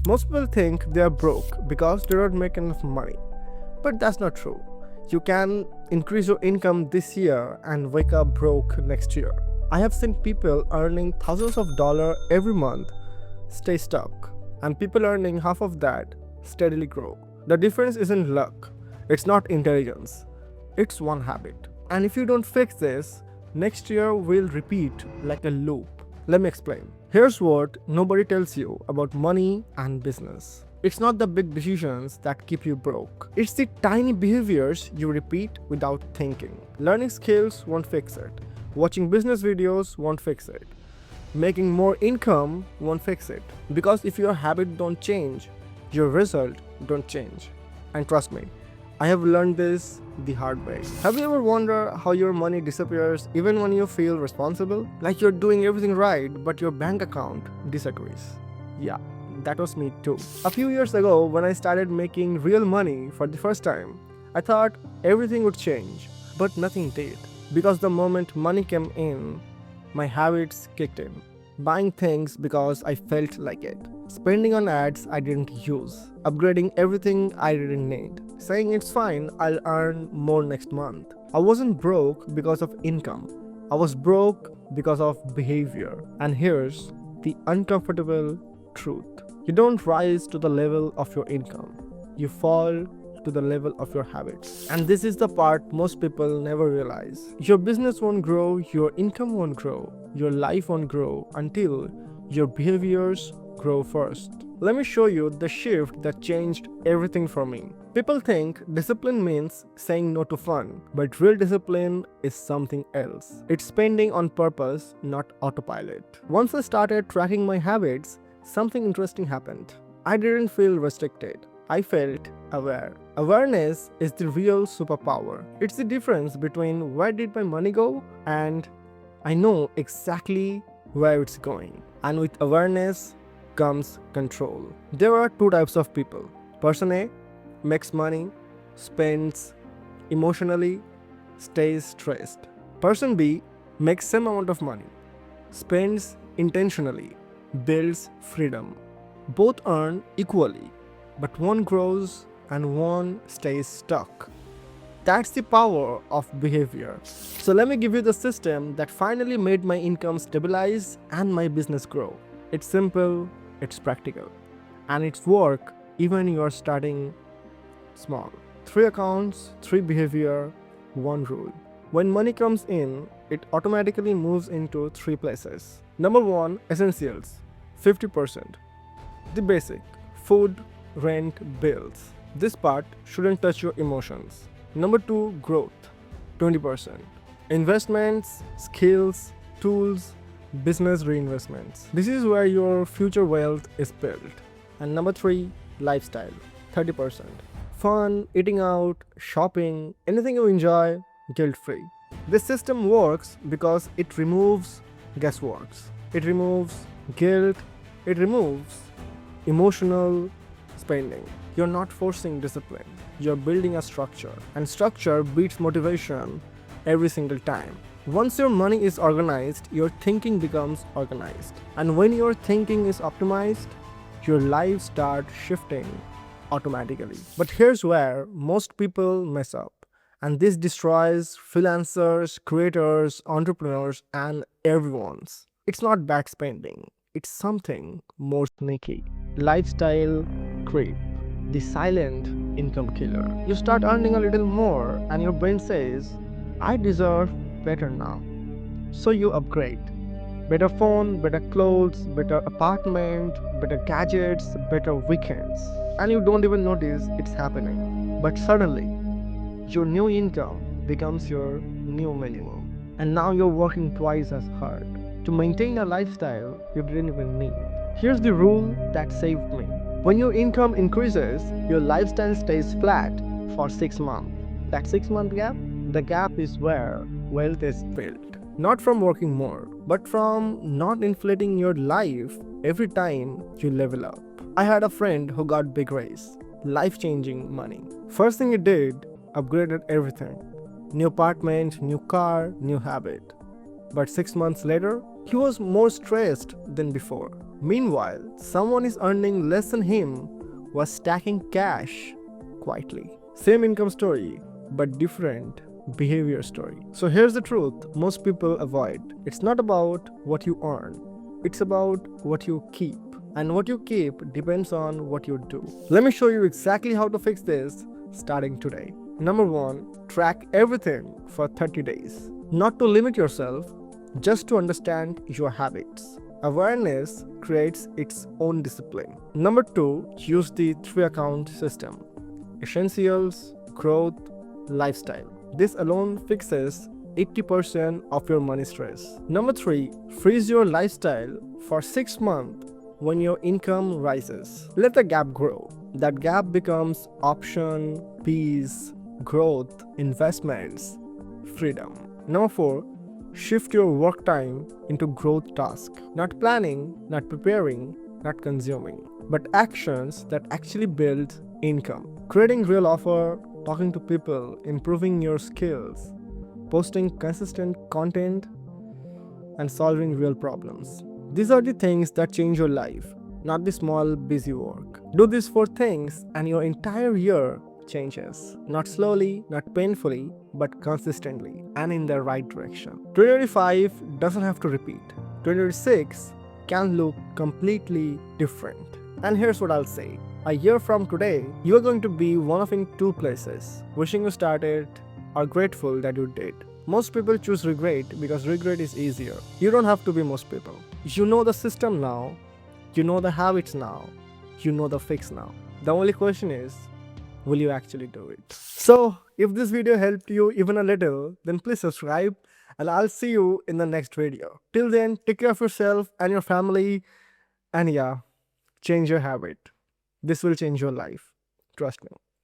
Most people think they are broke because they don't make enough money. But that's not true. You can increase your income this year and wake up broke next year. I have seen people earning thousands of dollars every month stay stuck, and people earning half of that steadily grow. The difference isn't luck, it's not intelligence, it's one habit. And if you don't fix this, next year will repeat like a loop. Let me explain. Here's what nobody tells you about money and business. It's not the big decisions that keep you broke. It's the tiny behaviors you repeat without thinking. Learning skills won't fix it. Watching business videos won't fix it. Making more income won't fix it. Because if your habit don't change, your result don't change. And trust me, I have learned this the hard way. Have you ever wondered how your money disappears even when you feel responsible? Like you're doing everything right, but your bank account disagrees. Yeah, that was me too. A few years ago, when I started making real money for the first time, I thought everything would change, but nothing did. Because the moment money came in, my habits kicked in. Buying things because I felt like it. Spending on ads I didn't use. Upgrading everything I didn't need. Saying it's fine, I'll earn more next month. I wasn't broke because of income. I was broke because of behavior. And here's the uncomfortable truth. You don't rise to the level of your income. You fall to the level of your habits. And this is the part most people never realize. Your business won't grow, your income won't grow, your life won't grow until your behaviors grow first. Let me show you the shift that changed everything for me. People think discipline means saying no to fun, but real discipline is something else. It's spending on purpose, not autopilot. Once I started tracking my habits, something interesting happened. I didn't feel restricted. I felt aware. Awareness is the real superpower. It's the difference between where did my money go and I know exactly where it's going. And with awareness comes control. There are two types of people. Person A makes money, spends emotionally, stays stressed. Person B makes same amount of money, spends intentionally, builds freedom. Both earn equally, but one grows and one stays stuck. That's the power of behavior. So let me give you the system that finally made my income stabilize and my business grow. It's simple, it's practical, and it's work even you're starting small. 3 accounts, 3 behavior, 1 rule. When money comes in, it automatically moves into 3 places. Number 1, essentials, 50%. The basic, food, rent, bills. This part shouldn't touch your emotions. Number 2, growth, 20%. Investments, skills, tools, business reinvestments. This is where your future wealth is built. And number 3, lifestyle, 30%. Fun, eating out, shopping, anything you enjoy, guilt-free. This system works because it removes guesswork. It removes guilt. It removes emotional spending. You're not forcing discipline. You're building a structure. And structure beats motivation every single time. Once your money is organized, your thinking becomes organized. And when your thinking is optimized, your life starts shifting automatically. But here's where most people mess up. And this destroys freelancers, creators, entrepreneurs, and everyone's. It's not bad spending. It's something more sneaky. Lifestyle creep. The silent income killer. You start earning a little more and your brain says, I deserve better now. So you upgrade. Better phone, better clothes, better apartment, better gadgets, better weekends. And you don't even notice it's happening. But suddenly, your new income becomes your new minimum. And now you're working twice as hard to maintain a lifestyle you didn't even need. Here's the rule that saved me. When your income increases, your lifestyle stays flat for 6 months. That 6-month gap, the gap is where wealth is built. Not from working more, but from not inflating your life every time you level up. I had a friend who got big raise, life-changing money. First thing he did, upgraded everything. New apartment, new car, new habit. But 6 months later, he was more stressed than before. Meanwhile, someone is earning less than him was stacking cash quietly. Same income story, but different behavior story. So here's the truth most people avoid. It's not about what you earn, it's about what you keep. And what you keep depends on what you do. Let me show you exactly how to fix this starting today. Number one, track everything for 30 days. Not to limit yourself, just to understand your habits. Awareness creates its own discipline. Number two, use the 3 account system: essentials, growth, lifestyle. This alone fixes 80% of your money stress. Number three, freeze your lifestyle for 6 months when your income rises. Let the gap grow. That gap becomes option, peace, growth, investments, freedom. Number four, shift your work time into growth tasks. Not planning, not preparing, not consuming, but actions that actually build income. Creating real offer, talking to people, improving your skills, posting consistent content, and solving real problems. These are the things that change your life, not the small busy work. Do these 4 things and your entire year changes. Not slowly, not painfully, but consistently and in the right direction. 2025 doesn't have to repeat. 2026 can look completely different. And here's what I'll say. A year from today, you are going to be one of in 2 places: wishing you started or grateful that you did. Most people choose regret because regret is easier. You don't have to be most people. You know the system now, you know the habits now, you know the fix now. The only question is, will you actually do it? So, if this video helped you even a little, then please subscribe and I'll see you in the next video. Till then, take care of yourself and your family, and yeah, change your habit. This will change your life. Trust me.